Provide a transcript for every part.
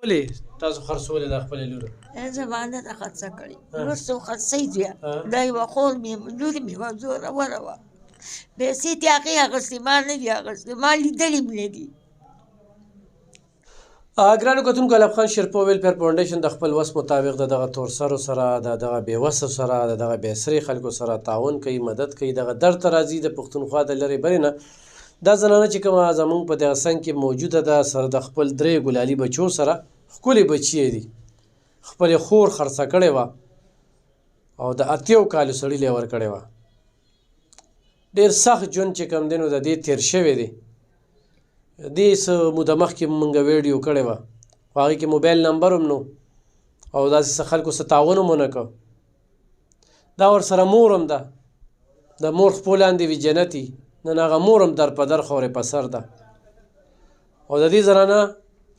ولې تاسو خرڅولې دا خپلې لور؟ زما نه ده خرڅه کړې لور څو خرڅی بیا دا یوه خور مې لور مې وه زوروره وه پیسې ترې هغې اخېستې ما نه دي اخېستې ما لیدلې مې نه دي. ګرانو کتونکو ایلاب خان شیرپو ویلفیر فاونډیشن د خپل وس مطابق د دغه تورسرو سره د دغه بېوسو سره د دغه بېسرې خلکو سره تعاون کوي، مدد کوي، دغه درد ته راځي د پښتونخوا د لرې برې نه. دا زنانه چې کومه زموږ په دغه څنګ کې موجوده ده سره د خپل درې ګلالي بچو سره ښکلې بچي یې دي، خپلې خور خرڅه کړې وه او د 80 کالو سړي له یې ورکړې وه. ډېر سخت ژوند چې کوم دی نو د دې تېر شوی دی. دې څه موده مخکې مونږ ویډیو کړې وه خو هغې کې موبایل نمبر هم نو او داسې څه خلکو څه تعاون هم ونه کړ. دا ورسره مور هم ده، د مور خپو لاندې وي جنتي، نن هغه مور هم در په در خورې په سر ده. او د دې زنانه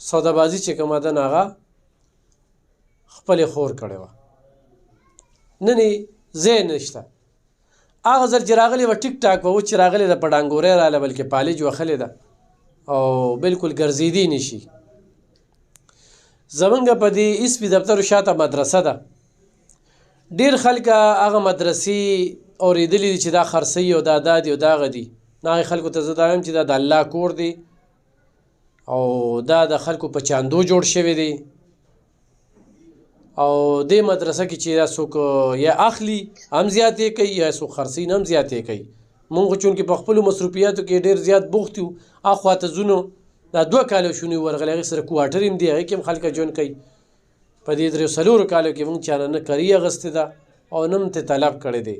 سودابازي چې کومه ده نو هغه خپلې خور کړې وه. نن یې ځای نشته. هغه ځل چې راغلې وه ټیک ټاک به و چې راغلې ده په ډانګورۍ راغله بلکې پالج وښلې ده او بالکل ګرځېدی نشي. زمونږ په دې اسپي دفترو شاته مدرسه ده. ډېر خلک هغه مدرسې اورېدلي دي چې دا خرڅوي او دا دي او دغه دي. هغې خلکو ته زه دا وایم چې دا د الله کور دی او دا د خلکو په چاندو جوړ شوی دی او دې مدرسه کې چې دا څوک یا اخلي هم زیاتې کوي یا څوک خرڅوي هم زیاتې کوي. مونږ خو چونکې په خپلو مصروفیاتو کې ډېر زیات بوخت یو. اخوا ته ځو نو دا 2 کاله شونې ورغلې هغې سره کوارټر هم دی هغې کې هم خلک ژوند کوي. په دې 3-4 کالو کې مونږ چانه نه کري اخیستې ده او نه هم ترې طلب کړی دی.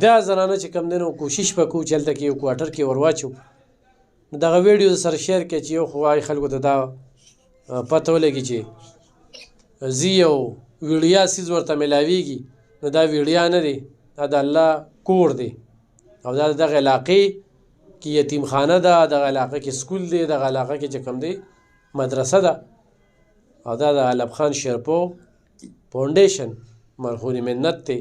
دا زنانه چې کوم دی نو کوشش به کوو چې هلته کې یو کوارټر کې ور واچو. نو دغه ویډیو سره شیر کړئ چې یو خو وایي خلکو ته دا پته ولګي چې زی یو ویړیا څیز ورته میلاویږي نو دا ویړیا نه دی، دا د الله کور دی او دا د دغه علاقې کې یتیم خانه ده، دغه علاقه کې سکول دی، دغه علاقه کې چې کوم دی مدرسه ده او دا د ایلاب خان شیرپو فاونډیشن مرهون منت دی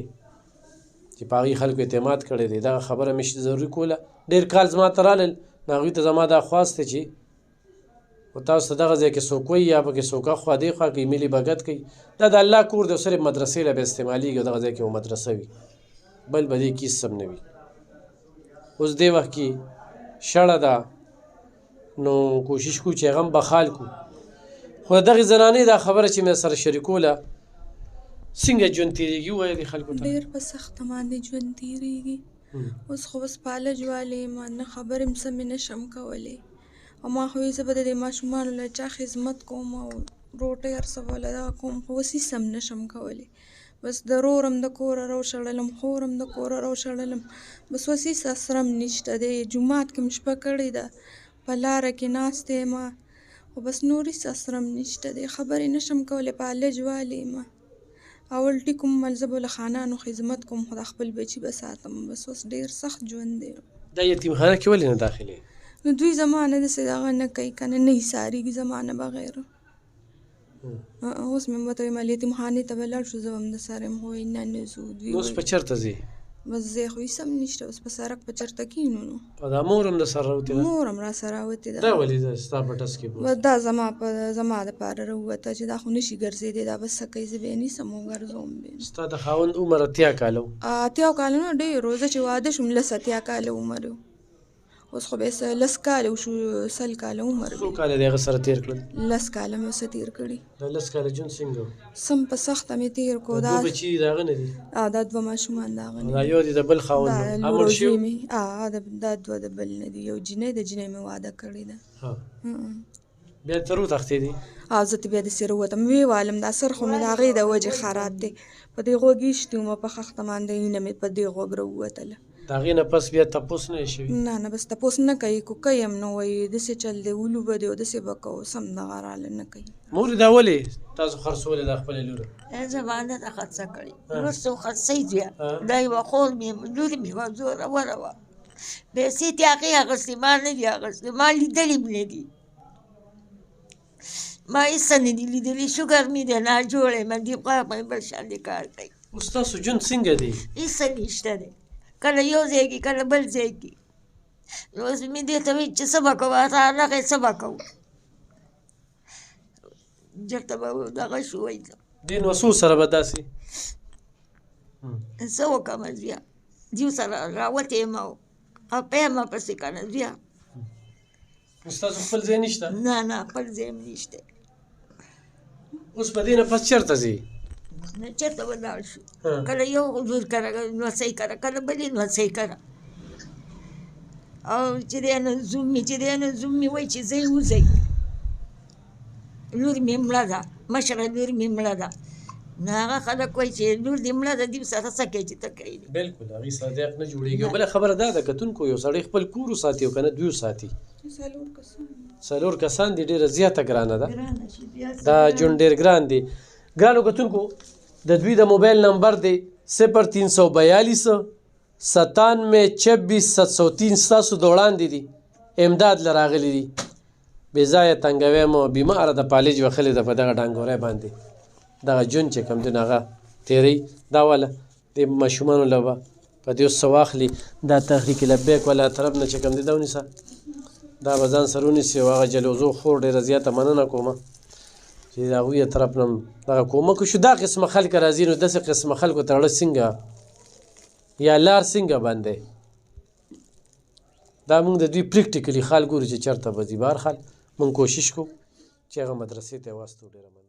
چې په هغې خلکو اعتماد کړی دی. دغه خبره مې ضروري کوله. ډېر کال زما ته رالل نو هغوی ته زما دا خواست دی چې و تاسو ته دغه ځای کې څوک وایي یا پکې څوک اخوا دېخوا کوي ملي بګت کوي. دا د الله کور دی او صرف مدرسې له به استعمالېږي او دغه ځای کې یو مدرسه وي بل به دې کې هېڅ هم نه وي. اوس دې وخت کې شړه ده نو کوشش کوو چې هغه هم بخال کړو. خو د دغې زنانې دا خبره چې مې سره شریکوله څنګه ژوند تېرېږي ووایه دې خلکو ته. ډېر په سخته باندې ژوند تېرېږي. اوس خو بس پالج والې ما نه خبرې هم سمې نه شم کولی او ما خو زه به د دې ماشومانو له چا خدمت کوم او روټۍ هر څه به له دغه کوم خو اوس هېڅ هم نه شم کولی. بس د رور هم د کوره راوشړلم خور هم د کوره راوشړلم بس اوس هېڅ اسره هم نشته دی. جومات کې مې شپه کړې ده په لاره کې ناست یم خو بس نور هېڅ اسره هم نشته دی. خبرې نه شم کولی پالج والې یم اول ټیک هم زه به له خانانو خدمت کوم خو د خپل بچي به ساتم. بس اوس ډېر سخت ژوند دی. دا یتیمخانه کې ولې نه داخلې؟ نو دوی زما نه داسې دغه نه کوي که نه یې څارېږي زما نه بغیر. اوس مې ورته ویل یتیمخانې ته به لاړ شو زه به هم درسره یم خو وایي نه نه ځو. دوی اوس په چېرته ځې؟ بس ځای خو هېڅ هم نشته اوس په سړک په چېرته کښېنو نو او دا مور هم درسره راوتې ده؟ مور هم راسره راوتې ده. دا ولې ده ستا په ټس کې بس دا زما دپاره راووته چې دا خو نشي ګرځېدی دا بس څه کوي زه بیا نیسم وګرځوم بیا. ستا د خاوند عمر 80 کاله و؟ 80 کاله نه ډېر و. زه چې واده شوم 80 کاله عمر و. اوس خو بیا 10 کاله وشو 100 کاله عمر څو کاله د هغه سره تېر کړل؟ 10 کاله مې ورسره تېر کړي. دا 10 کاله ژوند څنګه و؟ سم په سخته مې تېر کړو. دوه بچي د هغه نه دي؟ دا 2 ماشومان د هغه نه دا یو دی د بل خاوند و امر شوي؟ دا 2 د بل نه دي. یو جینۍ د جینۍ مې واده کړې ده. بیا ته روتښتېدې؟ زه ته بیا داسې راووتم ویې والم دا سر خو مې د هغې د وجې خراب دی په دې غوږ ایښتي ومه په خښته باندې وینه مې په دې غوږ راووتله. د هغې نه پس بیا تپوس نه یې شوي؟ نه بس تپوس نه کوي که کوي هم نو وایي داسې چل دی ولو به دی او داسې به کوو سم دغه راله نه کوي. مورې دا ولې تاسو خرڅولې دا خپلې لور؟ زما نه ده خرڅه کړې لور څو خرڅی بیا دا یوه خور مې لور مې وه زوروره وه پیسې ترې هغې اخېستې ما نه دي اخېستې ما لیدلې مې نه دي. ما هېڅ نه دي لیدلي. شوګر مې دی ناجوړی یم دې خوا مې بل شان دې کار کوي. اوس تاسو ژوند څنګه دی؟ هېڅ نشته دی کله یو ځای کې کله بل ځای کې. نو اوس مې دې ته وایي چې څه به کوو هغه څه به کوو چېرته به دغه شوی دې نو څو سره به داسې څه وکړمه زویه دیو سره راوتې یم او په یم پسې که نه زویه ستاسو خپل ځای نشته نه نه خپل ځای هم نشته اوس په دې نه پس چېرته ځې نه چېرته به لاړ شو کله یو حضور کره نوڅۍ کره کله بلې نوڅۍ کره او چې دی نه زوم مې چې دی نه زوم مې وایي چې ځئ وځئ لور مې مړه ده مشره لور مې مړه ده نو هغه خلک وایي چې لور دې مړه ده دې سره څه کوي چې ته کوي بلکل هغې سره د حق نه جوړېږي بله خبره دا ده کتونکو یو سړی خپل کور وساتي او که نه دوی وساتي 4 کسان دي ډېره زیاته ګرانه ده دا ژوند ډېر ګران دی ګرانو کتونکو د دوی د موبایل نمبر دی 0342 9726 703 ستاسو د وړاندې دي امداد له راغلي دي بې ځایه تنګوی مو بیماره د پالج وښلې ده په دغه ډانګورۍ باندې دغه ژوند چې کوم دی نو هغه تېروي دا واله د ماشومانو له به په دې اوس څه واخلي دا تحریک لبیک والا طرف نه چې کوم دی دا ونیسه دا به ځان سره ونیسي او هغه جلوزو خور ډېره زیاته مننه کومه چې د هغوی طرف نه دغه کومک وشو دا قسمه خلک راځي نو داسې قسمه خلکو ته اړه څنګه یا لار څنګه باندې دا موږ د دوی پریکټیکلي خال ګورو چې چېرته به ځي بهرحال موږ کوشش کوو چې هغه مدرسې ته یې واستو ډېره